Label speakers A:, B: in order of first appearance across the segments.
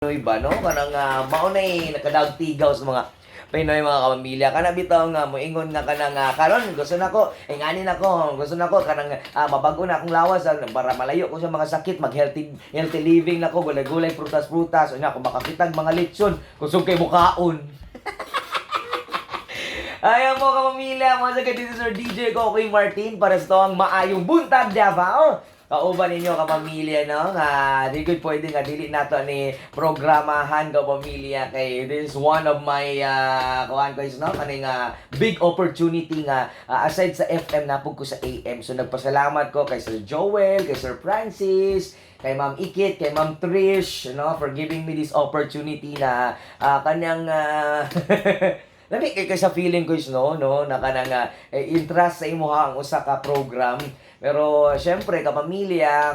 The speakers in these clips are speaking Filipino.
A: Pinoy ba, no? Kanang maunay nakadagtigaw sa mga Pinoy mga kapamilya. Kana bitaw nga moingon nga kanang karon gusto nako, ingani nako, gusto nako kanang mabago na akong lawas para malayo ko sa mga sakit, mag healthy living nako, gulay-gulay, prutas-prutas, unya kung makakitag mga lechon, kusog kay bukaon. Ayan mo kapamilya, mga sagad dito Sir DJ Kokoy Martin para sa tawang maayong buntag Davao. Kauban ninyo kapamilya, no? Di good pwede nga dili nato ni programahan kapamilya kay this is one of my kuan ko is no kaning big opportunity nga aside sa FM napug ko sa AM. So nagpasalamat ko kay Sir Joel, kay Sir Francis, kay Ma'am Ikit, kay Ma'am Trish, no, for giving me this opportunity na kanyang Lami kay sa feeling ko is no na kanang interest sa imuha ang usa ka program. Pero syempre kapamilya,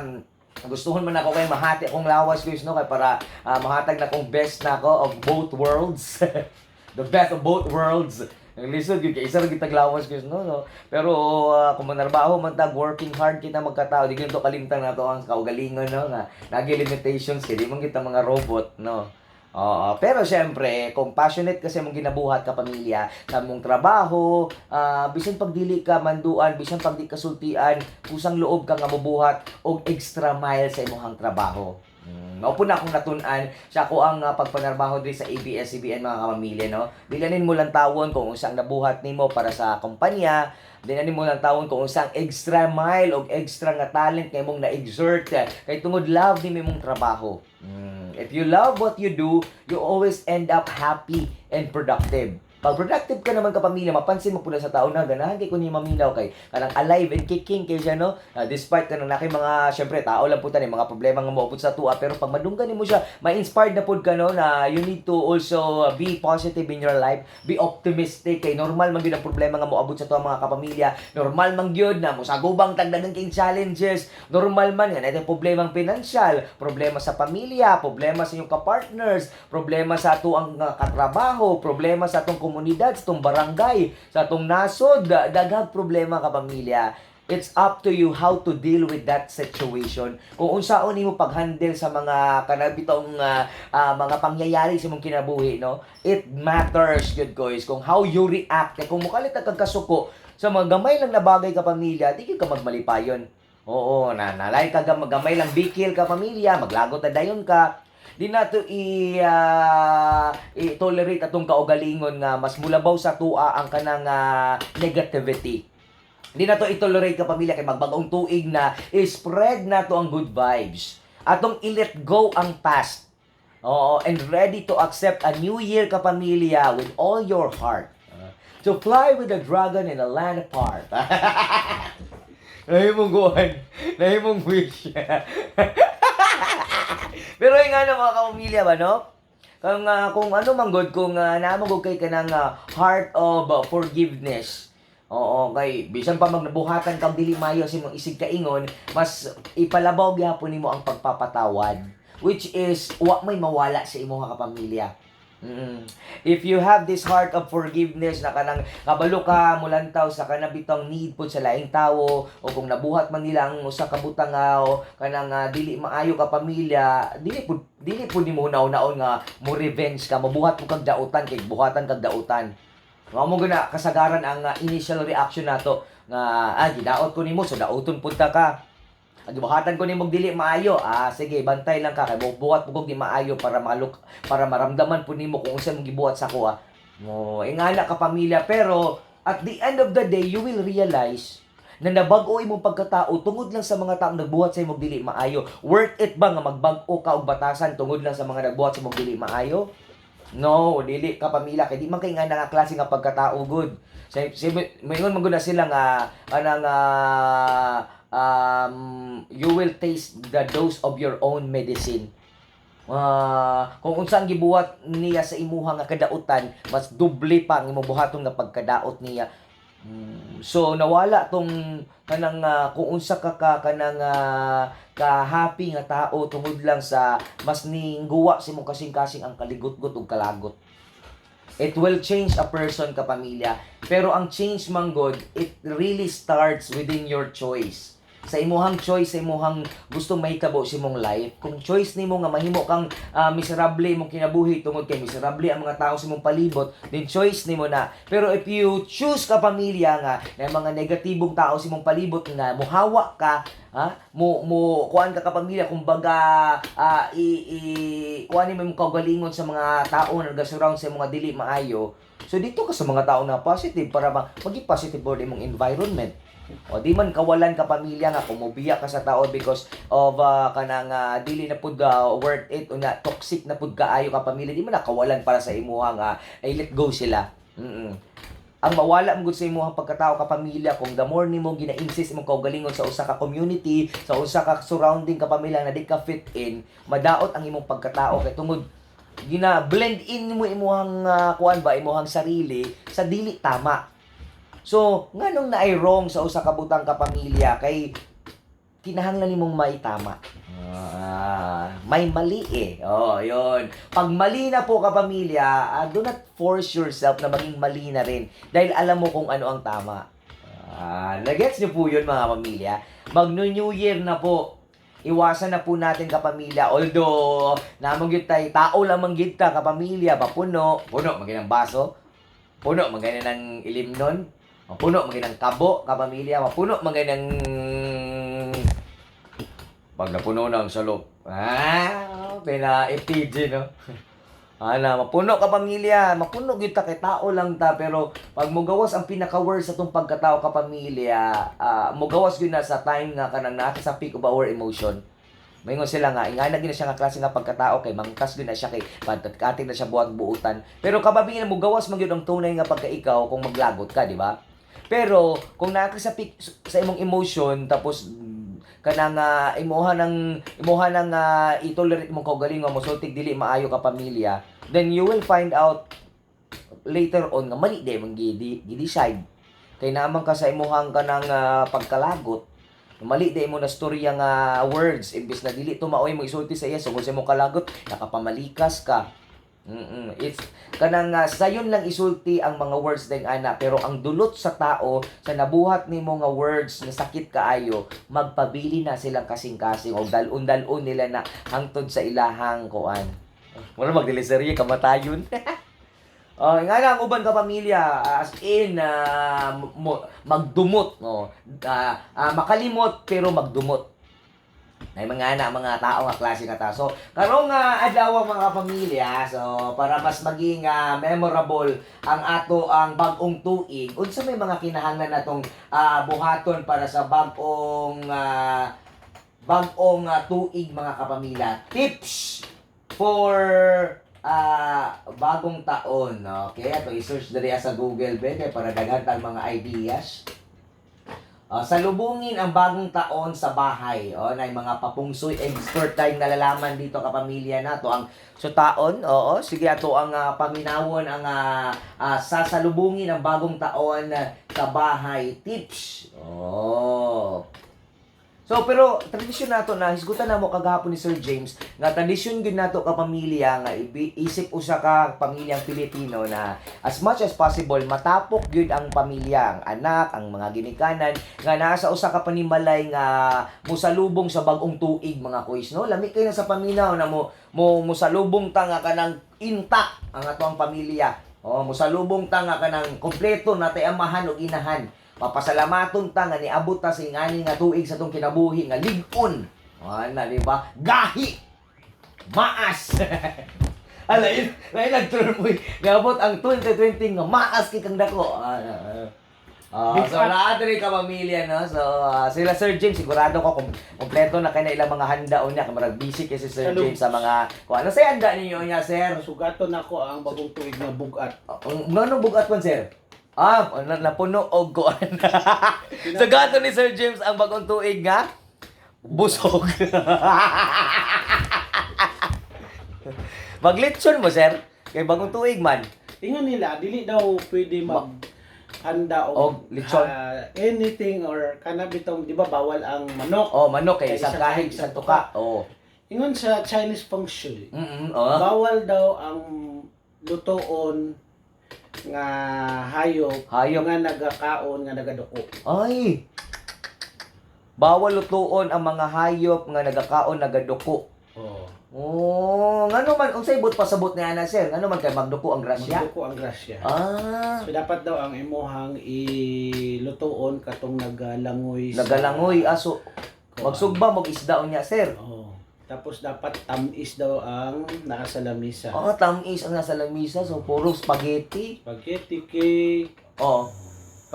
A: gustuhon man ako kay mahati akong lawas ko is no kay para mahatag na akong best na ako of both worlds. The best of both worlds. Ang lisod yun, kaya isa rin kitag lawas ko is no. Pero kung manarbaho man tag working hard kita magkatao, di ganito kalimtang na to ang kaugalingon no nga. Nagi limitations kay di man kita mga robot no. Oo, pero syempre, kung passionate kasi mong ginabuhat ka pamilya sa mong trabaho, bisan pag dili ka manduan, bisan pag di kasultian, kusang loob ka nga mabuhat og extra mile sa imong trabaho. Maupo na akong natun-an sa ako ang pagpanarbaho diri sa ABS-CBN mga kapamilya, no? Dilanin mo lang tawon kung unsang nabuhat nimo para sa kumpanya, dilanin mo lang tawon kung unsang extra mile o extra nga talent kay mong na-exert kay tungod love ni imong trabaho. If you love what you do, you always end up happy and productive. Pag productive ka naman kapamilya, mapansin mo po na sa tao na ganahan kay kunin maminaw kay kanang alive and kicking kay siya no. Despite kanang nakay mga syempre tao lang po tani mga problema nga moabot sa tuwa pero pag madunggan nimo siya, ma-inspired na pud ka no na you need to also be positive in your life, be optimistic kay normal man gyud ang problema nga moabot sa tuwa mga kapamilya. Normal man gyud na mosagubang tagdagan king challenges, normal man nga natay problemang pinansyal, problema sa pamilya, problema sa inyong ka-partners, problema sa ato ang katrabaho, problema sa atong komunidad, sa itong barangay, sa itong nasod, daghang problema ka pamilya. It's up to you how to deal with that situation. Kung unsaon nimo pag-handle sa mga kanabitong mga pangyayari sa imong kinabuhi, no? It matters, good guys, kung how you react. Kung mukalit ka kasuko sa mga gamay lang na bagay ka pamilya, di ka magmalipayon. Oo, nalay ka gamay lang bikil ka pamilya, maglagot na dayon ka. Di na to i-tolerate atong kaugalingon nga mas mulabaw sa tua ang kanang negativity. Di na to i-tolerate ka pamilya kay magbagong tuig na i-spread na to ang good vibes. Atong i-let go ang past. Oo, and ready to accept a new year ka pamilya with all your heart. To fly with a dragon in a land apart. Nahimong guhan. Nahimong wish. Pero yung nga na mga kapamilya ba, no? Kung ano man good, kung namagod kay ka ng heart of forgiveness. Oo, kay bisan pa magnabuhatan kang dili mayo sa imong isig kaingon, mas ipalabaw gyapon nimo ang pagpapatawad, which is wa may mawala sa imong kapamilya. If you have this heart of forgiveness na kanang kabalo ka mulantaw sa kanabitang need po sa laing tao o kung nabuhat man nila ang usa ka butang o kanang dili maayo ka pamilya, dili po nimo naon nga mo revenge ka, mabuhat mo kag dautan kay buhatan kag dautan. Mao mo gina kasagaran ang initial reaction nato nga gidaot ko nimo so dauton punta ka. Ang gibuhatan ko nimo dili maayo. Sige, bantay lang ka kay buhat mo kog di maayo para para maramdaman po nimo kung unsa mong gibuhat sa ako. Ingana ka pamilya pero at the end of the day you will realize na nabag-o imong pagkatao tungod lang sa mga taong nagbuhat sa imong dili maayo. Worth it ba nga magbag-o ka og batasan tungod lang sa mga nagbuhat sa imong dili maayo? No, dili ka pamilya kay di man kay nga nga klase nga pagkatao good. Mayon man gud na sila nga you will taste the dose of your own medicine. Kung unsang gibuhat niya sa imuha nga kadautan, mas doble pa ang imong buhaton nga pagkadaot niya. So nawala tong kanang kung unsa ka kanang ka-happy nga tao tungod lang sa mas ningguwa sa imong kasing-kasing ang kaligot-got ug kalagot. It will change a person kapamilya, pero ang change man god, it really starts within your choice. sa imuhang choice, sa imuhang gustong mahitabo sa imong life. Kung choice nimo nga mahimo kang miserable imong kinabuhi tungod kay miserable ang mga tao sa imong palibot, then choice nimo na. Pero if you choose ka pamilya nga na mga negatibong tao sa imong palibot nga muhawa ka, kuan ka kapamilya, kumbaga kuan nimo imong kaugalingon sa mga tao nga nagasurround sa mga dili maayo. So dito ka sa mga tao na positive para maging positive for imong environment. O di man kawalan ka pamilya nga kumubiya ka sa tao because of kanang dili na pud worth it o na toxic na pud kaayo ka pamilya, di man nakawalan para sa imuha nga ay let go sila. Ang mawala mo gud sa imong pagkatao ka pamilya kung the more nimo gina-insist imong kaugalingon sa usa ka community, sa usa ka surrounding ka pamilya na di ka fit in, madaot ang imong pagkatao kay tungod gina-blend in mo imuhang imuhang sarili sa dili tama. So, nganong naay wrong sa usa ka butang ka pamilya kay kinahanglan nimong maitama. May mali eh. Oh, yun. Pag mali na po ka pamilya, do not force yourself na maging mali na rin dahil alam mo kung ano ang tama. Nagets niyo po yun mga pamilya. Mag-New Year na po. Iwasan na po natin kapamilya. Although, namang yun tayo, tao lamang yun ta kapamilya. Puno, maging ng baso. Puno, maging ng ilimnon. Puno, maging ng kabo kapamilya. Puno, maging ng pag napuno ng salop. Pina-FTG, no? Mapuno ka pamilya, mapuno kita kay tao lang ta, pero pag mugawas ang pinaka-worst sa tong pagkatao ka pamilya, mugawas gyud na sa time nga kanang naa sa peak of our emotion. Mayngon sila nga, ingana gyud na siya nga klase nga pagkatao kay mangkas gyud na siya kay pagkating na siya buhat buutan. Pero kababi na mugawas man gyud ang tunay nga pagkaikaw kung maglagot ka, di ba? Pero kung naa ka sa peak sa imong emotion tapos kanang imuha ng i-tolerate mong kaugalingon mo sultig dili maayo ka pamilya, then you will find out later on nga mali di mong gi-decide kay naman ka sa imuhang kanang pagkalagot, mali di mo na storya nga words imbis na dili tumaoy mo isulti sa iya sugod sa imong kalagot nakapamalikas ka. It's kanang sayon lang isulti ang mga words ding ana, pero ang dulot sa tao sa nabuhat nimo nga words na sakit kaayo, magpabili na silang kasing-kasing o dalun-dalun nila na hangtod sa ilahang kuan. Wala magdeliserye kamatayon. Nga lang uban ka pamilya as in magdumot, no. Makalimot pero magdumot. May mga tao nga klase nga ta. So, karong adlaw mga pamilya, so para mas maging memorable ang ato ang bag-ong tuig, unsa may mga kinahanglan natong buhaton para sa bag-ong tuig mga kapamilya. Tips for bagong taon. Okay, ato i-search diri sa Google kay para daghan tang mga ideas. Salubungin ang bagong taon sa bahay. Na mga papungsoy expert tayong nalalaman dito kapamilya nato ang taon. Sige ato ang paminawon ang sasalubungin ang bagong taon sa bahay tips. So pero tradisyon nato na hisgutan namo kagahapon ni Sir James nga tradisyon gyud nato ka pamilya nga isip usa ka pamilyang Pilipino na as much as possible matapok gyud ang pamilya, ang anak, ang mga ginikanan nga nasa usa ka panimalay nga mosalubong sa bag-ong tuig mga kuys, no? Lami kay na sa paminaw na mosalubong ta nga kanang intact ang ato ang pamilya. Mosalubong ta nga kanang kompleto na tay amahan ug inahan. Papasalamaton ta nga niabot ta sa ingani nga tuig sa tong kinabuhi nga lig-on. Di ba? Gahi. Maas. Alain nagturn mo. Niabot ang 2020 nga maas kay kang dako. So lahat rin ka pamilya, no? So sila Sir James sigurado ko kompleto na kay na ilang mga handaon niya, kamarag busy kay si Sir James sa mga kung ano say handa ninyo niya, sir.
B: Sugaton nako ang bagong tuig nga bugat.
A: Ngano bugat man, sir? Napuno og kuan. So gato ni Sir James ang bagong tuig nga busog. Maglitsyon mo, sir. Kay bagong tuig man.
B: Tingnan nila, dili daw pwede handa
A: og lechon.
B: Anything or kanabitong, di ba bawal ang manok?
A: Manok kay isang kahig, isang tuka.
B: Ingon sa Chinese feng shui. Bawal daw ang lutoon nga hayop nga nagakaon nga nagaduko.
A: Ay. Bawal lutuon ang mga hayop nga nagakaon nagaduko.
B: Oh.
A: Oh, ngano man unsay but pasabot ni ana sir? Ngano man kay magduko ang grasya?
B: Magduko ang grasya.
A: Ah,
B: So dapat daw ang imuhang ilutuon katong nagalangoy
A: nagalangoy aso. Magsugba mag isda unya sir.
B: Oh. Tapos dapat tamis daw ang nasa lamisa.
A: Ah, tamis ang nasa lamisa so puro spaghetti.
B: Spaghetti cake.
A: Oh.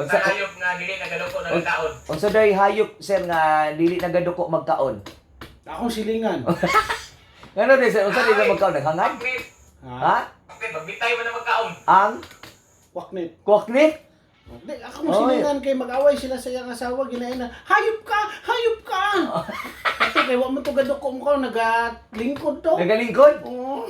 A: Unsa
C: Hayop nga dili nagaluko ng taon.
A: unsa day hayop sir nga dili nagaduko magkaon?
B: Akong silingan.
A: Ngano day sir unsa day magkaon naghangad?
C: Bakit?
B: Ha?
A: Ha?
C: Bakit? Magbitay mo na magkaon.
A: Ang
B: Waknit.
A: kwaknit?
B: Di, ako mo silingan kay mag-away sila sa iyang asawa, ginain na, hayop ka! Hayop ka! Kasi kay wa mo to gaduko mo ka, nagalingkod to.
A: Nagalingkod?
B: Oh.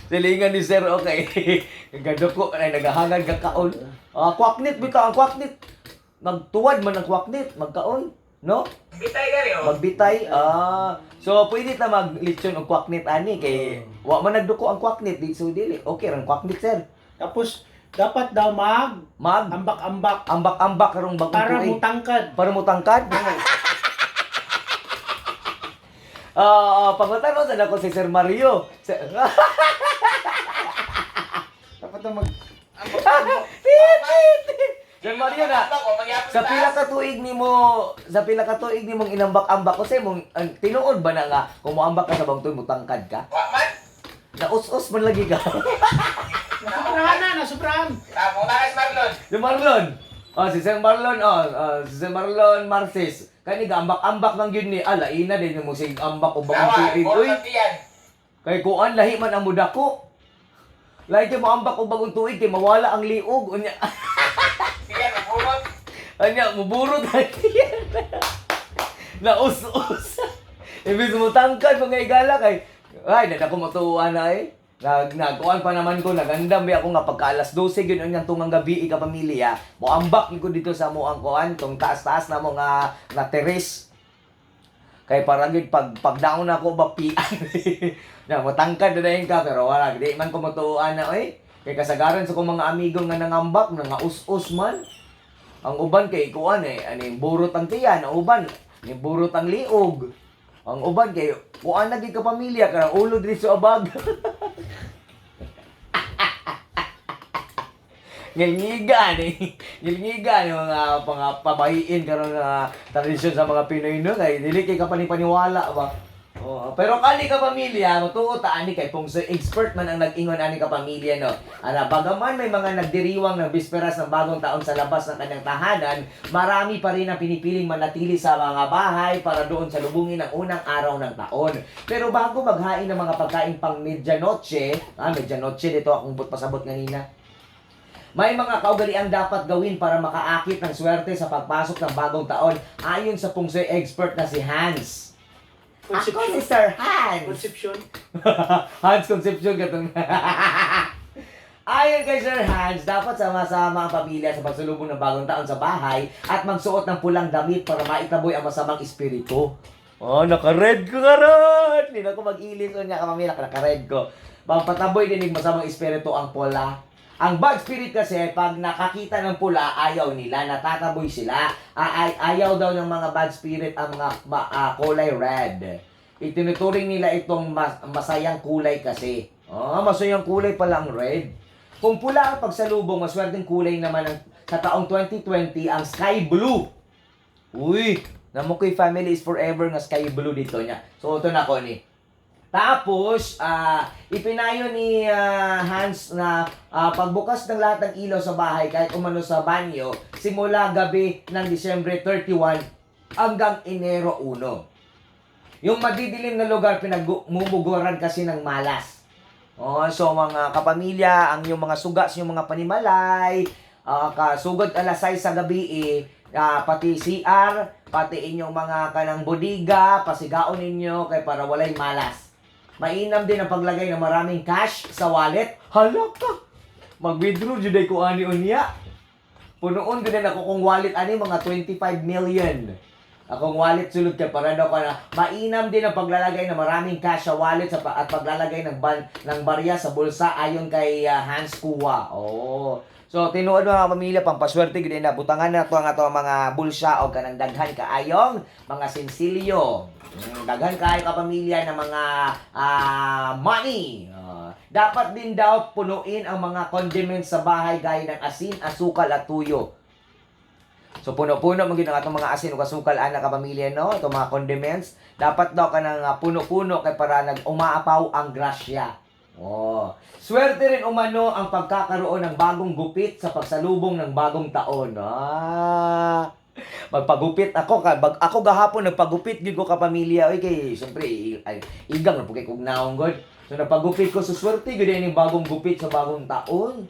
A: Silingan ni sir okay. Nagaduko ay naghahangad ka kaon. Ah, kwaknit bitaw ang kwaknit. Nagtuwad man ang kwaknit magkaon, no?
C: Bitay gani oh.
A: Magbitay. Ah, so pwede ta maglitsyon og kwaknit ani kay wa man nagduko ang kwaknit di so dili. Okay ra ang kwaknit sir.
B: Tapos, dapat daw
A: Mag
B: ambak-ambak
A: ambak-ambak karong bagong
B: para
A: tuig.
B: mo tangkad.
A: Para mo tangkad. Pangutano sa nako si Sir Mario.
B: Dapat daw mag...
A: Sir Mario na. Sa pila ka tuig nimong inambak-ambak ko sa imong tinuod ba na nga kung moambak ka sa bang tuig mo tangkad ka?
C: Wa man.
A: Naus-us man lagi ka.
B: Nasubrahan na, nasubrahan.
C: Kung takas Marlon.
A: Si Marlon. Si Sir Marlon, si Sir Marlon Marces. Kani ambak-ambak lang yun ni. Laina din mo sig ambak o bagong
C: Dawa,
A: tuig. Uy,
C: puro tiyan.
A: kay kuan lahi man ang mudako. Lahi kay mo ambak o bagong tuig kay mawala ang liog. Unya.
C: Tiyan, magburot.
A: Anya, muburot yan. Naus-us. Ibig mo tangkad mga igala kay ay, nadako matuwa na eh. Nagkuan pa naman ko, nagandam ako nga pagka alas 12 yun ang tungang gabi ika pamilya. Moambak ko dito sa mo ang kuan, tong taas-taas na mo nga na teres. Kay parang yun, pagdaon ako bapian. Na matangkad na yun ka, pero wala, di man ko matuwa na eh. Kay kasagaran sa kong mga amigo nga nangambak, nga us-us man. Ang uban kay kuan eh, ani burot ang tiyan, ang uban, ni burot ang liog. Ang uban kay kuan lagi ka pamilya ka ulo diri sa abag. Ngilngigan eh. Ngilngigan yung mga pabahiin karon nga tradisyon sa mga Pinoy no kay dili kay ka panipaniwala ba. Oh, pero kani ka pamilya, matuo ta ani kay kung expert man ang nag-ingon ani ka pamilya no. Ana bagaman may mga nagdiriwang ng bisperas ng bagong taon sa labas ng kanyang tahanan, marami pa rin ang pinipiling manatili sa mga bahay para doon sa lubungin ng unang araw ng taon. Pero bago maghain ng mga pagkain pang medianoche, medianoche dito akong pasabot kanina. May mga kaugaliang dapat gawin para makaakit ng swerte sa pagpasok ng bagong taon ayon sa pungsoy expert na si Hans. Ako si Sir Hans.
B: Conception.
A: Hans Conception katong. Ayon kay Sir Hans, dapat sama-sama ang pamilya sa pagsulubong ng bagong taon sa bahay at magsuot ng pulang damit para maitaboy ang masamang espiritu. Oh, naka-red ko karon. Hindi na ako mag-ilis o niya kamamila, naka-red ko. Pampataboy din ng masamang espiritu ang pula. Ang bad spirit kasi, pag nakakita ng pula, ayaw nila, natataboy sila. Ayaw daw ng mga bad spirit ang mga kulay red. Itinuturing nila itong masayang kulay kasi. Masayang kulay pala ang red. Kung pula ang pagsalubong, maswerteng kulay naman sa taong 2020 ang sky blue. Uy, Namukoy family is forever nga sky blue dito niya. So, ito na ko ni. Tapos, ipinayo ni Hans na pagbukas ng lahat ng ilaw sa bahay, kahit umano sa banyo, simula gabi ng Disyembre 31 hanggang Enero 1. Yung madidilim na lugar, pinagmumuguran kasi ng malas. So, mga kapamilya, ang yung mga sugas, yung mga panimalay, kasugod alas 6 sa gabi, pati CR, pati inyong mga kanang bodiga, pasigaon ninyo kay para walay malas. Mainam din ang paglagay ng maraming cash sa wallet. Hala ka! Mag-withdraw juday ko ani unya. Punoon din ako kung wallet ani mga 25 million. Akong wallet sulod ka para daw ka na mainam din ang paglalagay ng maraming cash sa wallet at paglalagay ng barya sa bulsa ayon kay Hans Kua. Oh. So tinuod mga pamilya pampaswerte gid na butangan na to ang ato mga bulsa o kanang daghan kaayong mga sensilyo. Daghan kaayo ka pamilya ng mga money. Dapat din daw punuin ang mga condiments sa bahay gaya ng asin, asukal at tuyo. So puno-puno mo gid ang atong mga asin ug asukal ana ka pamilya no, itong mga condiments. Dapat daw kanang puno-puno kay para nag-umaapaw ang grasya. Oh, swerte rin umano ang pagkakaroon ng bagong gupit sa pagsalubong ng bagong taon. Magpagupit ako ako gahapon nagpagupit gid ko ka pamilya oy kay syempre igang na pugay kog naong god. So napagupit ko sa swerte gid ni bagong gupit sa bagong taon.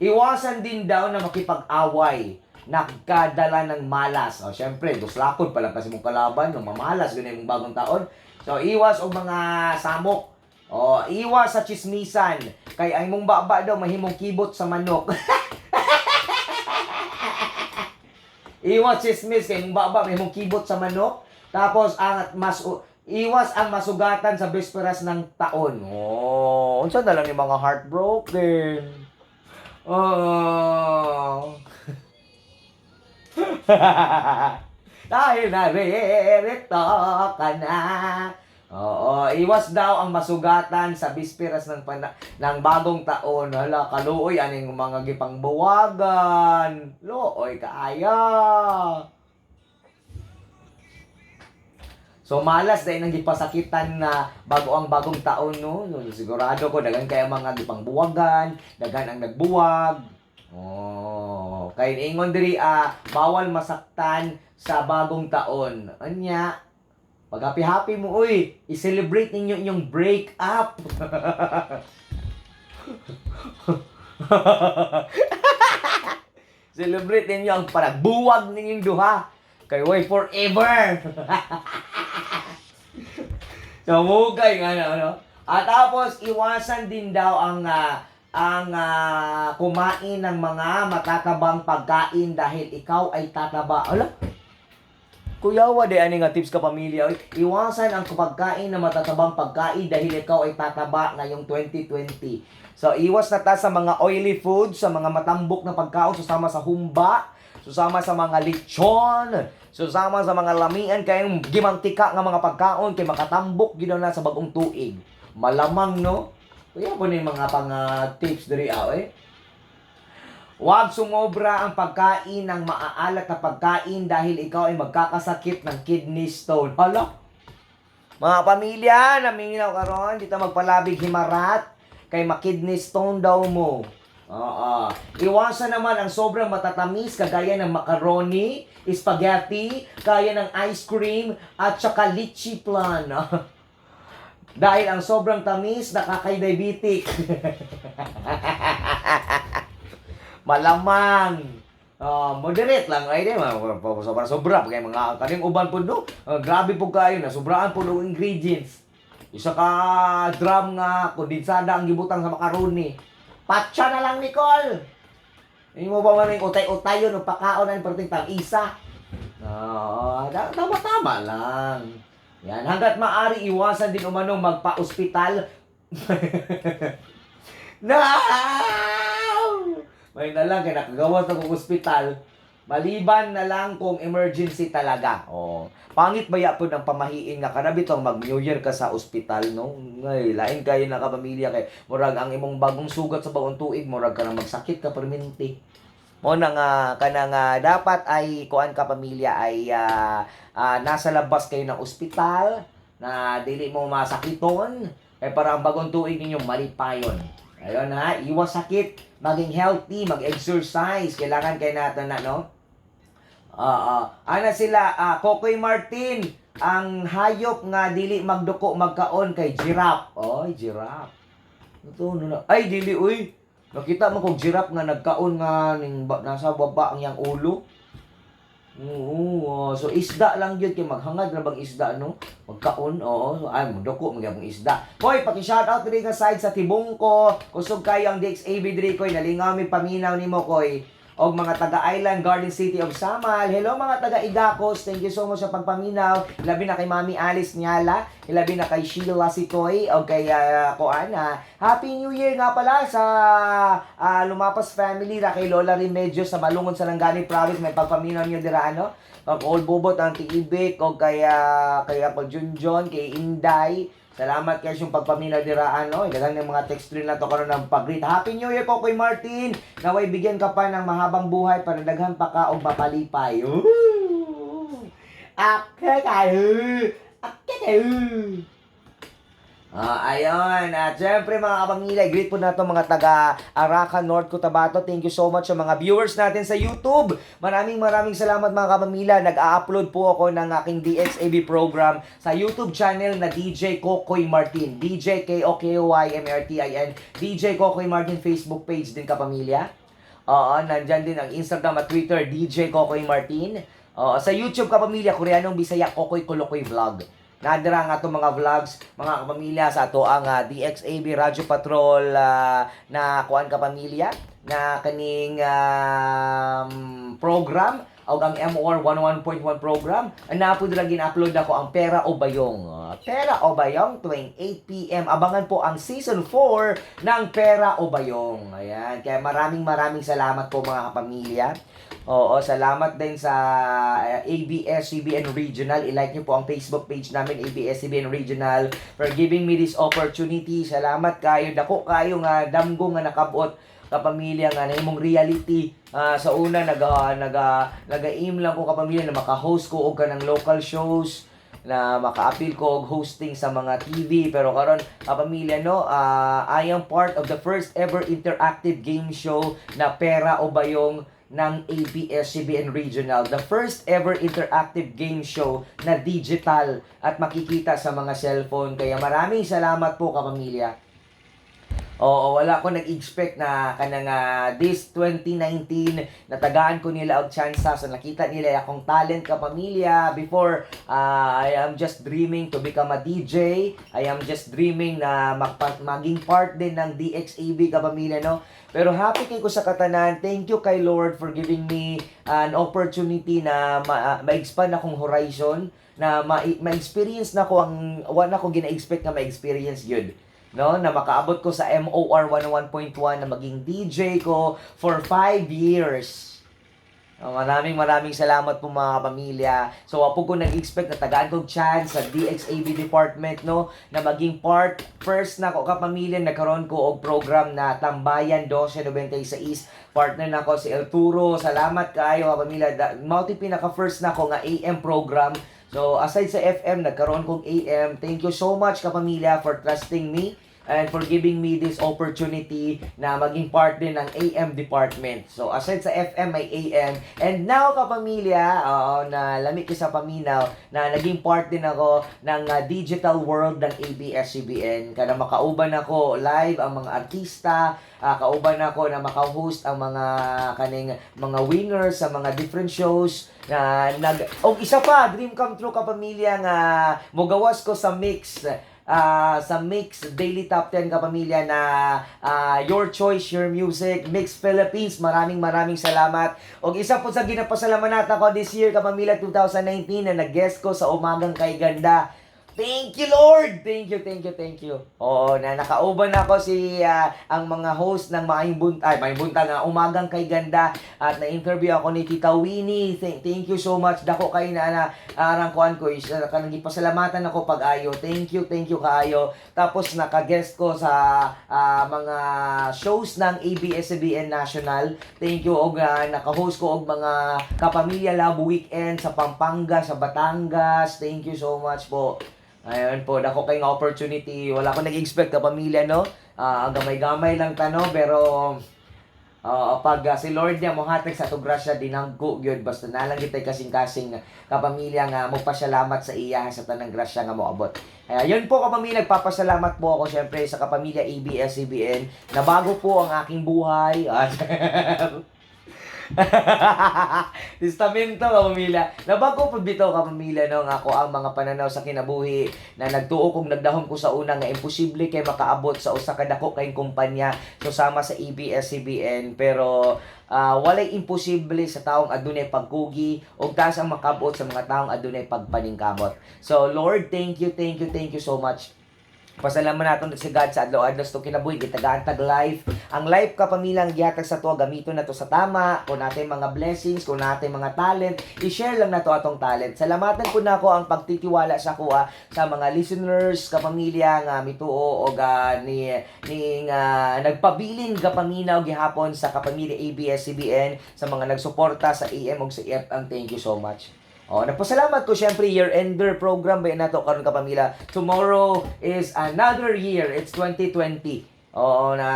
A: Iwasan din daw na makipag-away, nagkadala ng malas. O syempre guslakod pala kasi mong kalaban no mamalas gid yung bagong taon. So iwas og mga samok. O iwas sa chismisan kay ay mong baba daw mahimong kibot sa manok. Iwas chismis kay mong baba mahimong kibot sa manok. Tapos iwas ang masugatan sa bisperas ng taon. Oh, unsa na lang yung mga heartbroken. Oh. Dahil naririto ka na. Oo, iwas daw ang masugatan sa bisperas ng bagong taon. Hala, kaluoy aning mga gipang buwagan. Looy kaaya. So malas dahil nang gipasakitan na bago ang bagong taon no. So, sigurado ko daghan kay mga gipang buwagan, daghan ang nagbuwag. Oh, kay ingon diri bawal masaktan sa bagong taon. Anya, pag happy mo uy, i-celebrate ninyo inyong break up. Celebrate ninyo ang panagbuwag ninyong duha. Kay way forever. So, mugay nga na, ano? At tapos, iwasan din daw ang kumain ng mga matatabang pagkain dahil ikaw ay tataba. Ala? Kuyawa, de ani nga tips ka pamilya. Iwasan ang pagkain ng matatabang pagkain dahil ikaw ay tataba ngayong 2020. So, iwas na ta sa mga oily food, sa mga matambok na pagkaon, susama sa humba, susama sa mga lechon, susama sa mga lamian, kayong gimangtika nga mga pagkaon, kay makatambok ginaw na sa bagong tuig. Malamang, no? Kaya po na yung mga tips diri eh. Huwag sumobra ang pagkain ng maaalat na pagkain dahil ikaw ay magkakasakit ng kidney stone. Hala? Mga pamilya, naminaw karon, dito magpalabig himarat, kay ma-kidney stone daw mo. Iwasan naman ang sobrang matatamis kagaya ng macaroni, spaghetti, kaya ng ice cream, at saka lychee flan. Dahil ang sobrang tamis, nakakay-diabetic. Malamang. Moderate lang ay di sobra kay mga kaning uban pud no. Grabe po kayo na sobraan po ng ingredients. Isa ka drum nga kondensada ang gibutang sa macaroni. Patsa na lang, Nicole. Hindi mo ba maring utay-utayon o pakaon na perting tang-isa? Tama-tama lang. Yan, hanggat maaari iwasan din umanong magpa-ospital. No! May na lang, kaya nakagawas ng ospital. Maliban na lang kung emergency talaga. Pangit ba yapon ng pamahiin nga kada bitong mag-New Year ka sa ospital, no? Ngay, lain kayo na kapamilya kay murag ang imong bagong sugat sa bagong tuig, murag ka nang magsakit ka permanente. Mo na nga kanang dapat ay kuan ka pamilya ay nasa labas kayo ng ospital na dili mo masakiton kay para ang bagong tuig ninyo malipayon. Ayun ha, iwas sakit, maging healthy, mag-exercise, kailangan kayo natin na, no? Ana sila, Kokoy Martin, ang hayop nga dili magduko magkaon kay giraffe. Oy, giraffe. Ito, ay, dili, uy. Nakita mo kung giraffe nga nagkaon nga nasa baba ang yang ulo. Oo, so isda lang yun, kay maghangad na bang isda, no? Magkaon, oo. Ay, magduko, magyabang isda. Koy, paki-shoutout diri nga side sa Tibungko. Kusog kayo ang DXAB diri, Koy. Nalingaw mi paminaw nimo, Koy. o mga taga-Island Garden City of Samal. Hello mga taga-Igacos, thank you so much sa pagpaminaw. Labi na kay Mami Alice Nyala, labi na kay Sheila Sitoy, o kay Happy New Year nga pala sa Lumapas family, na kay Lola Remedios sa Balungon, Sarangani Province. May pagpaminaw nyo dira, ano? Old Bobot, ang Tiibik, o kay Apple Junjon, kay Inday. Salamat kayo yung pagpaminaw dira, ano? Dagang ng mga text rin na to karon ng pag-greet. Happy New Year, Kokoy Martin! Naway bigyan ka pa ng mahabang buhay para daghan pa ka og mapalipay. Ake kayo! Ake kayo! Ayun. At syempre mga kapamilya, greet po na to mga taga Arakan, North Cotabato. Thank you so much sa mga viewers natin sa YouTube. Maraming salamat mga kapamilya. Nag-a-upload po ako ng aking DXAB program sa YouTube channel na DJ Kokoy Martin. DJ K-O-K-O-Y-M-R-T-I-N. DJ Kokoy Martin Facebook page din kapamilya. Oo, nandyan din ang Instagram at Twitter, DJ Kokoy Martin. Sa YouTube kapamilya, Koreanong Bisaya, Kokoy Kolokoy Vlog. Nadira nga itong mga vlogs, mga kapamilya, sa ato ang DXAB Radyo Patrol na kuan kapamilya, na kaning program, o ang MOR 101.1 program. Na po nila gina-upload ako ang Pera o Bayong. Pera o Bayong, tuwing 8 p.m. Abangan po ang Season 4 ng Pera o Bayong. Ayan, kaya maraming salamat po mga kapamilya. Oo, salamat din sa ABS-CBN Regional. I-like niyo po ang Facebook page namin, ABS-CBN Regional, for giving me this opportunity. Salamat kayo. Dako kayo nga damgo nga nakabot kapamilya nga na imong reality. Sa una naga-aim lang ko kapamilya na maka-host ko og kanang local shows, na maka-appeal ko og hosting sa mga TV. Pero karon kapamilya, no, I am part of the first ever interactive game show na Pera o Bayong ng ABS-CBN Regional. The first ever interactive game show na digital at makikita sa mga cellphone. Kaya maraming salamat po kapamilya. Oo, wala ko nag-expect na kanang this 2019 natagaan ko nila og tsansa, so nakita nila akong talent kapamilya. Before, I am just dreaming to become a DJ. I am just dreaming na maging part din ng DXAB kapamilya, no? Pero happy kay ko sa katanan. Thank you kay Lord for giving me an opportunity na ma-expand akong horizon, na ma-experience na ko ang wala ko gina-expect na ma-experience yun. No, na makaabot ko sa MOR 101.1 na maging DJ ko for 5 years. Maraming salamat po mga kapamilya. So, wapo ko nag-expect na tagaan kong chance sa DXAB department, no, na maging part. First na ko kapamilya, nagkaroon ko og program na Tambayan 1296. Partner na ko si El Turo. Salamat kayo kapamilya. Multi pinaka-first na ko nga AM program. So, aside sa FM, nagkaroon kong AM. Thank you so much kapamilya for trusting me and for giving me this opportunity na maging part din ng AM department. So, aside sa FM, may AM. And now, kapamilya, na lamig sa paminaw, na naging part din ako ng digital world ng ABS-CBN. Kada makauban ako live ang mga artista, kauban ako na maka-host ang mga kaning mga winners sa mga different shows na isa pa, dream come true kapamilya, nga mogawas ko sa mix Daily Top 10 kapamilya na Your Choice, Your Music, Mix Philippines. Maraming salamat. O isa po sa ginapasalamat ako this year kapamilya 2019 na nag-guest ko sa Umagang Kay Ganda. Thank you, Lord! Thank you. Oo, na nakauban ako ang mga host ng Maayong Bunta nga Umagang Kay Ganda, at na-interview ako ni Tita Winnie. Thank you so much. Dako kayo na arangkuan ko. Kanang ipasalamatan ako pag-ayo. Thank you kaayo. Tapos naka-guest ko sa mga shows ng ABS-CBN National. Thank you. Og naka-host ko og mga Kapamilya Love Weekend sa Pampanga, sa Batangas. Thank you so much po. Ayun po, dako kay nga opportunity. Wala ko nag-expect kapamilya, no? Gamay-gamay lang tano, pero pag si Lord niya mohatag sa to grasya dinanggo gyud, basta nalang gitay kasing-kasing kapamilya nga magpasalamat sa iya sa tanang grasya nga moabot. Ayun po kapamilya, nagpapasalamat po ako syempre sa kapamilya ABS-CBN na bago po ang aking buhay. Testamento kapamilya. Nabago po bitaw kapamilya no nga ako ang mga pananaw sa kinabuhi na nagtuo kong nagdahom ko sa una nga imposible kay makaabot sa usa ka dako kay kumpanya susama sa ABS-CBN pero walay imposible sa taong adunay pagkugi ug taas ang makabot sa mga taong adunay pagpaningkamot. So Lord, thank you so much. Pasalamat naton si God sa adlaw-adlaw sa kinabuhi gitagaan tag life. Ang life ka pamilang gihatag sa to gamiton nato sa tama, kung natay mga blessings, kung natay mga talent, i-share lang nato atong talent. Salamatan ko nako ang pagtitiwala sa kuha sa mga listeners ka pamilya nga mituo og ni nagpabilin ka paminaw gihapon sa kapamilya ABS-CBN sa mga nagsuporta sa AM ug sa FM. Thank you so much. Nagpasalamat ko syempre year-ender program ba nato karon ka pamilya. Tomorrow is another year. It's 2020. Na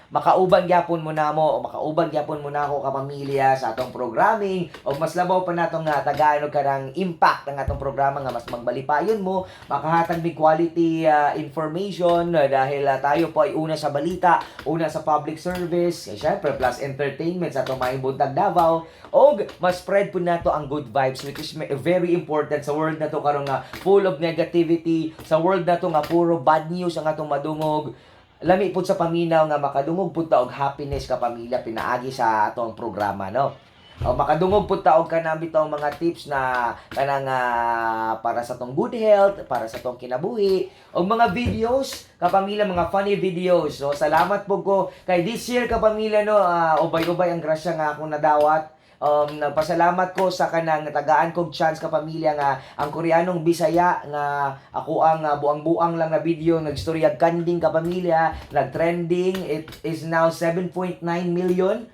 A: makauban gyapon mo namo o makauban gyapon mo nako ka pamilya sa atong programming o mas labaw pa natong tagaan og kanang impact ang atong programa nga mas magbalipayon mo, makahatag mig quality information dahil tayo po ay una sa balita, una sa public service, syempre plus entertainment sa atong maayong buntag Davao og mas spread po nato ang good vibes which is very important sa world nato karon nga full of negativity, sa world nato nga puro bad news ang atong madungog. Lami pud sa paminaw nga makadungog pud ta og happiness ka pamilya pinaagi sa atong programa no. O makadungog pud ta og kanang bitaw mga tips na kanang para sa tong good health, para sa tong kinabuhi, og mga videos ka pamilya, mga funny videos. So salamat po ko kay this year ka pamilya no, ubay-ubay ang grasya nga akong nadawat. Nagpasalamat ko sa kanang tagaan kong chance ka pamilya nga ang Koreanong Bisaya nga ako ang buang-buang lang na video nagstorya kanding ka pamilya, nag-trending, it is now 7.9 million.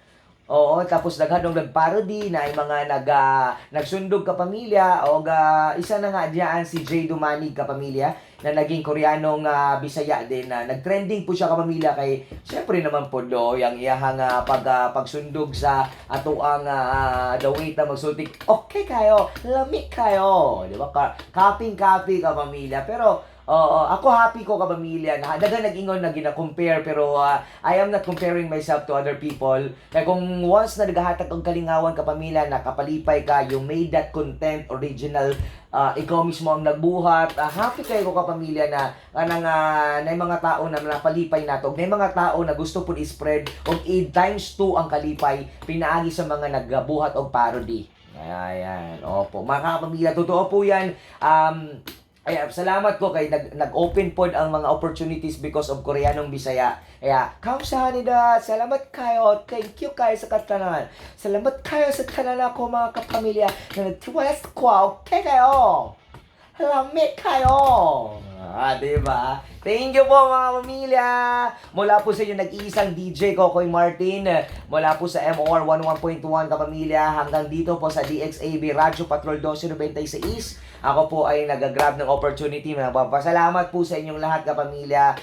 A: Tapos daghan og nag-parody na ay mga nagsundog ka pamilya o isa na nga diyan si Jay Dumanig ka pamilya na naging Koreanong Bisaya din na nag-trending po siya ka pamilya kay syempre naman po do yang iyahang pagsundog sa ato ang the way ta magsulti okay kayo, lami kayo, di ba? Copy ka pamilya pero ako happy ko ka pamilya na daga nag-ingon na gina-compare pero I am not comparing myself to other people. Kaya kung once na nagahatag ang kalingawan ka pamilya na kapalipay ka, you made that content original, ikaw mismo ang nagbuhat, happy kayo ko ka pamilya na na mga tao na napalipay nato, na mga tao na gusto po i-spread og 8 times 2 ang kalipay pinaagi sa mga nagbuhat og parody. Ayan, opo mga kapamilya, totoo po yan. Salamat ko kay nag-open pod ang mga opportunities because of Koreanong Bisaya. Kamsahamnida. Salamat kayo. Thank you kayo sa katanan. Salamat kayo sa tanan ako mga kapamilya na nag-twist ko. Okay kayo. Lamig kayo. Diba? Thank you po mga pamilya. Mula po sa inyo nag-iisang DJ Kokoy Martin. Mula po sa MOR 11.1 kapamilya hanggang dito po sa DXAB Radyo Patrol 1296. Ako po ay nag-grab ng opportunity. Nagpapasalamat po sa inyong lahat kapamilya.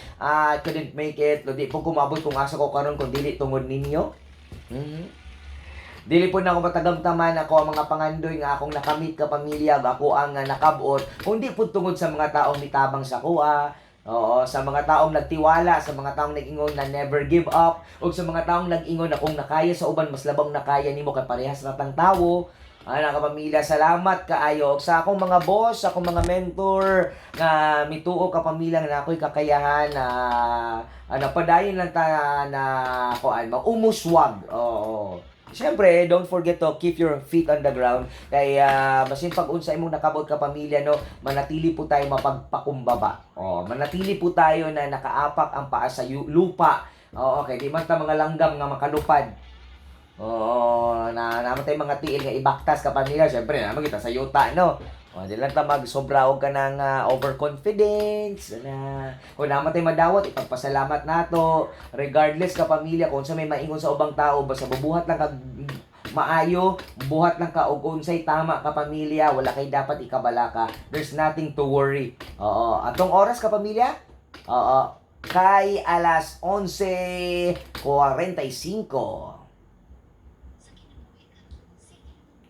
A: Couldn't make it. Di po kumabot kung asa ko karon kung dili tungod ninyo. Dili po na ako matagamtaman ako ang mga pangandoy nga akong nakamit ka pamilya, ako ang nakabot. Kung di po tungod sa mga taong mitabang sa kuha, sa mga taong nagtiwala, sa mga taong nag-ingon na never give up, o sa mga taong nag-ingon na kung nakaya sa uban, mas labang nakaya nimo kay parehas natang tawo. Kapamilya, salamat kaayo. Sa akong mga boss, akong mga mentor, na mituo ka pamilya na ako'y kakayahan na padayon lang ta na umuswag. Siyempre, don't forget to keep your feet on the ground. Kaya, basin pag-unsa imong nakabot ka pamilya, no, manatili po tayo mapagpakumbaba. Manatili po tayo na nakaapak ang paa sa lupa. Okay, di man ta mga langgam nga makalupad. Namatay mga tiil nga ibaktas ka pamilya. Siyempre, naman kita sa yuta, no? Di lang ta magsobra og ka ng overconfidence na kung namatay madawat ipagpasalamat nato regardless ka pamilya kung sa may maingon sa ubang tao basta bubuhat lang ka maayo, buhat lang ka og unsay tama ka pamilya, wala kay dapat ikabala ka, there's nothing to worry. Atong oras ka pamilya kay alas 11:45.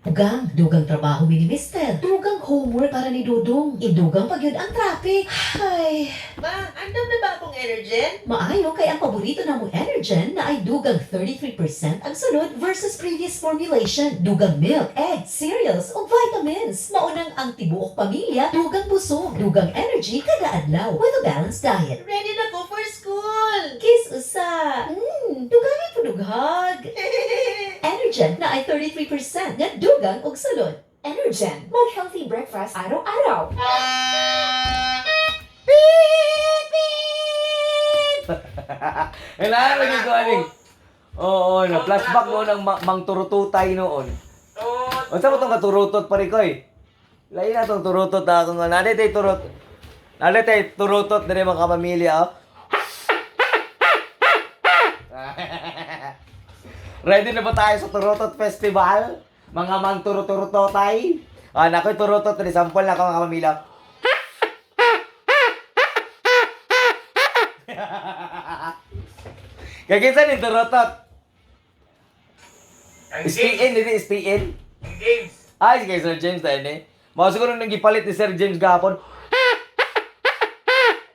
D: Dugang trabaho ni Mister. Dugang homework para ni Dudong. Idugang pagyud ang traffic. Ay,
E: Ma, andam na ba akong Energen?
D: maayo kay ang paborito na mong Energen na ay dugang 33% ang sunod versus previous formulation. Dugang milk, eggs, cereals o vitamins. Maunang ang tibuok pamilya, dugang busog, dugang energy kada adlaw with a balanced diet.
E: Ready na ko for school!
D: Kiss usa. Dugangan po dughag. Energen na ay 33% nga dugang og sulod. Energen, mag healthy breakfast araw-araw.
A: Kailangan lagi ko aning. Oo, na flashback noon ang mang turututay noon.
C: Tut.
A: Unsa mo tong katurutot pare ko eh? Lain na tong turutot ako nga nade tay turot. Nade tay turutot dire mga kapamilya oh. Ready na ba tayo sa Turutot Festival? Mga mang turututotay. Ah, nakoy turutot ni sample na ako mga kapamilya. Kaya kinsa ni turutot?
C: Ang
A: SPN,
C: James.
A: hindi SPN.
C: Ang James.
A: Ay, si Sir James tayo ni. Mga siguro nang gipalit ni Sir James gapon.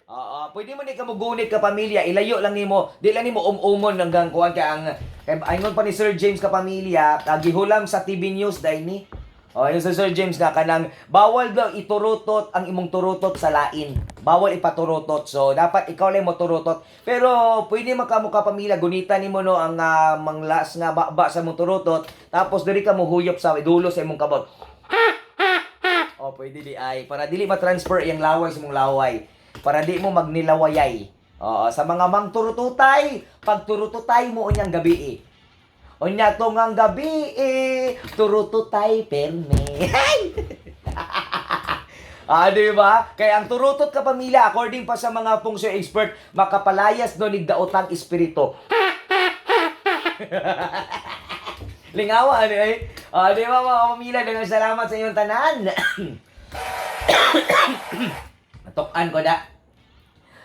A: Oo, pwede mo ni ka mugunit ka pamilya, ilayo lang nimo. Di lang nimo umon hanggang kuan ka ang kay aynon pa ni Sir James ka pamilya, gihulam sa TV News dai ni. Oh, yung sa Sir James nga kanang bawal daw iturutot ang imong turutot sa lain. Bawal ipaturutot. So dapat ikaw lang mo turutot. Pero pwede makamo ka pamilya gunita nimo no ang manglas nga ba sa mong turutot. Tapos diri ka mo huyop sa dulo sa imong kabot. Oh, pwede di ay para dili ma-transfer yung laway sa mong laway. Para di mo magnilawayay. Oo, sa mga mang turututay, pag turututay mo unyang gabi eh. Unya to ngang gabi eh, turututay perme. Di ba? Kaya ang turutot ka pamilya, according pa sa mga feng shui expert, makapalayas do nigdaotang espiritu. Lingawa, ano eh? Di ba mga pamilya, dagang salamat sa inyong tanan. Atokan ko da.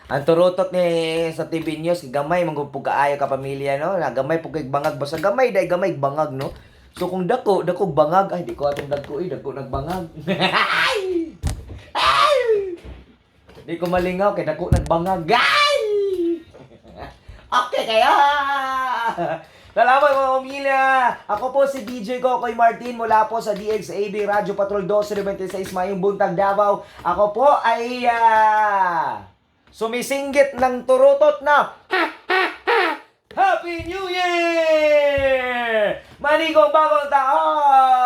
A: Ang turutot ni sa TV News, gamay manggupog kaayo ka pamilya, no? Na gamay pug kay bangag basta gamay dai gamay bangag, no? So kung dako bangag, ay di ko atong dako dako nagbangag. Di ko malingaw kay dako nagbangag. Okay kaya. Salamat mga pamilya! Ako po si DJ Kokoy Martin mula po sa DXAB Radio Patrol 1296 Mayong Buntag, Davao. Ako po ay sumisinggit ng turutot na Happy New Year! Manigong bagong taon!